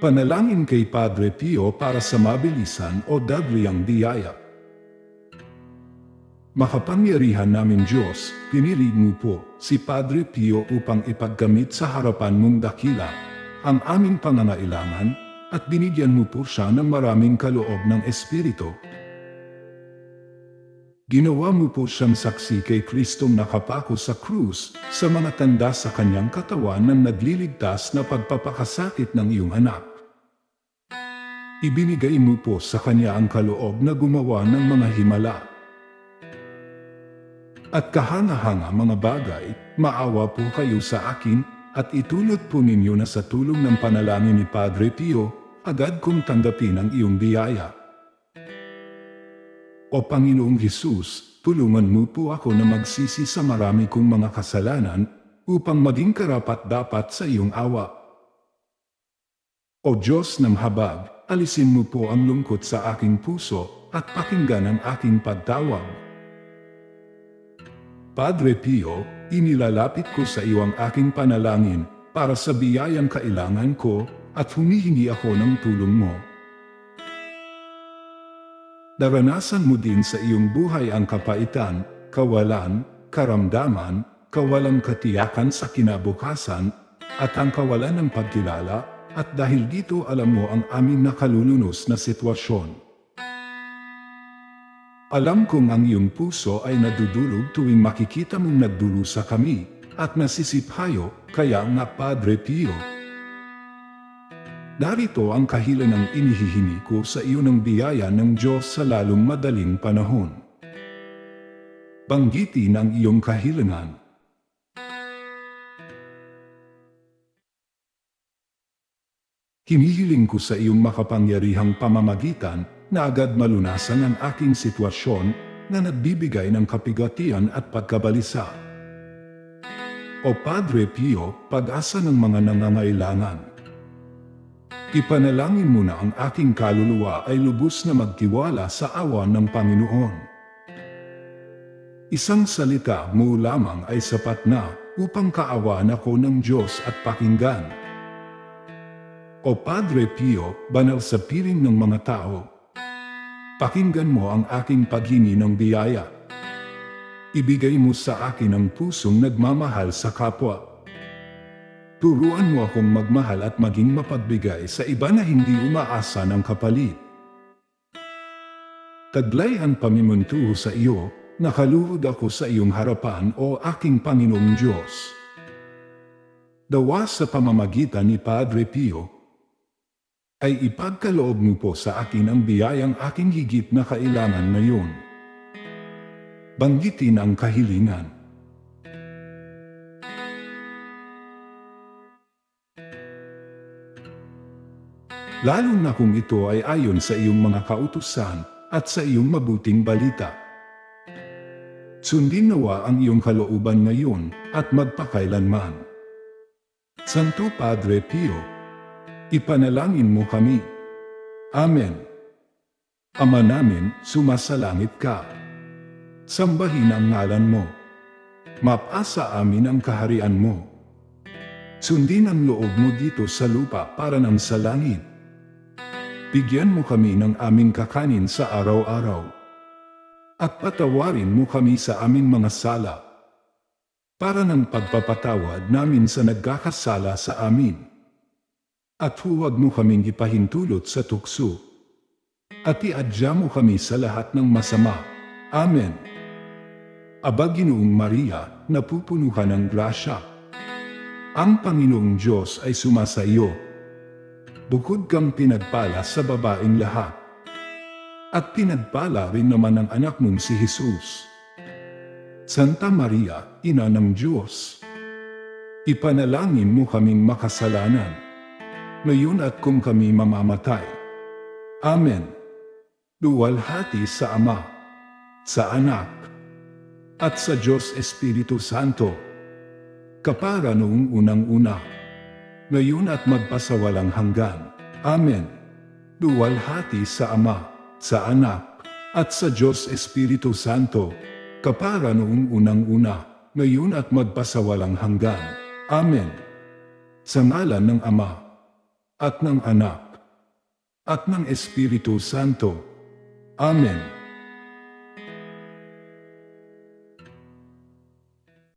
Panalangin kay Padre Pio para sa mabilisan o dagliang biyaya. Makapangyarihan namin Diyos, pinili mo po si Padre Pio upang ipaggamit sa harapan mong dakila ang aming pangangailangan at binigyan mo po siya ng maraming kaloob ng Espiritu. Ginawa mo po siyang saksi kay Kristong nakapako sa krus sa mga tanda sa kanyang katawan ng nagliligtas na pagpapakasakit ng iyong anak. Ibinigay mo po sa kanya ang kaloob na gumawa ng mga himala at kahanga-hanga mga bagay. Maawa po kayo sa akin at itulot po ninyo na sa tulong ng panalangin ni Padre Pio, agad kong tanggapin ang iyong biyaya. O Panginoong Hesus, tulungan mo po ako na magsisi sa marami kong mga kasalanan upang maging karapat-dapat sa iyong awa. O Diyos ng habag, alisin mo po ang lungkot sa aking puso at pakinggan ang aking pagtawag. Padre Pio, inilalapit ko sa iyo ang aking panalangin para sa biyayang kailangan ko at humihingi ako ng tulong mo. Naranasan mo din sa iyong buhay ang kapaitan, kawalan, karamdaman, kawalang katiyakan sa kinabukasan, at ang kawalan ng pagkilala, at dahil dito alam mo ang aming nakalulunos na sitwasyon. Alam kong ang iyong puso ay nadudulog tuwing makikita mong nagdurusa kami, at nasisiphayo, kaya nga Padre Pio. Narito ang kahilingang inihihingi ko sa iyo ng biyaya ng Diyos sa lalong madaling panahon. Banggitin ang iyong kahilingan. Hinihiling ko sa iyong makapangyarihang pamamagitan na agad malunasan ang aking sitwasyon na nagbibigay ng kapigatian at pagkabalisa. O Padre Pio, pag-asa ng mga nangangailangan. Ipanalangin mo na ang aking kaluluwa ay lubos na magtiwala sa awa ng Panginoon. Isang salita mo lamang ay sapat na upang kaawaan ako ng Diyos at pakinggan. O Padre Pio, banal sa piling ng mga tao, pakinggan mo ang aking paghingi ng biyaya. Ibigay mo sa akin ang pusong nagmamahal sa kapwa. Turuan mo akong magmahal at maging mapagbigay sa iba na hindi umaasa ng kapalit. Taglay ang pamimuntuho sa iyo, nakaluhod ako sa iyong harapan o aking Panginoong Diyos. Dawa sa pamamagitan ni Padre Pio, ay ipagkaloob mo po sa akin ang biyayang aking higit na kailangan ngayon. Banggitin ang kahilingan. Lalo na kung ito ay ayon sa iyong mga kautusan at sa iyong mabuting balita. Sundin nawa ang iyong kalooban ngayon at magpakailanman. Santo Padre Pio, ipanalangin mo kami. Amen. Ama namin, sumasalangit ka. Sambahin ang ngalan mo. Mapasa amin ang kaharian mo. Sundin ang loob mo dito sa lupa para nang sa langit. Bigyan mo kami ng aming kakanin sa araw-araw. At patawarin mo kami sa aming mga sala, para ng pagpapatawad namin sa nagkakasala sa amin. At huwag mo kaming ipahintulot sa tukso. At iadya mo kami sa lahat ng masama. Amen. Aba Ginoong Maria, napupuno ka ng grasya. Ang Panginoong Diyos ay sumasa iyo. Bukod kang pinagpala sa babaeng lahat. At pinagpala rin naman ang anak mong si Jesus. Santa Maria, Ina ng Diyos, ipanalangin mo kaming makasalanan, ngayon at kung kami mamamatay. Amen. Luwalhati sa Ama, sa Anak, at sa Diyos Espiritu Santo, kapara noong unang-una, ngayon at magpasawalang hanggan. Amen. Luwalhati sa Ama, sa Anak, at sa Diyos Espiritu Santo, kapara noong unang-una, ngayon at magpasawalang hanggan. Amen. Sa ngalan ng Ama, at ng Anak, at ng Espiritu Santo. Amen.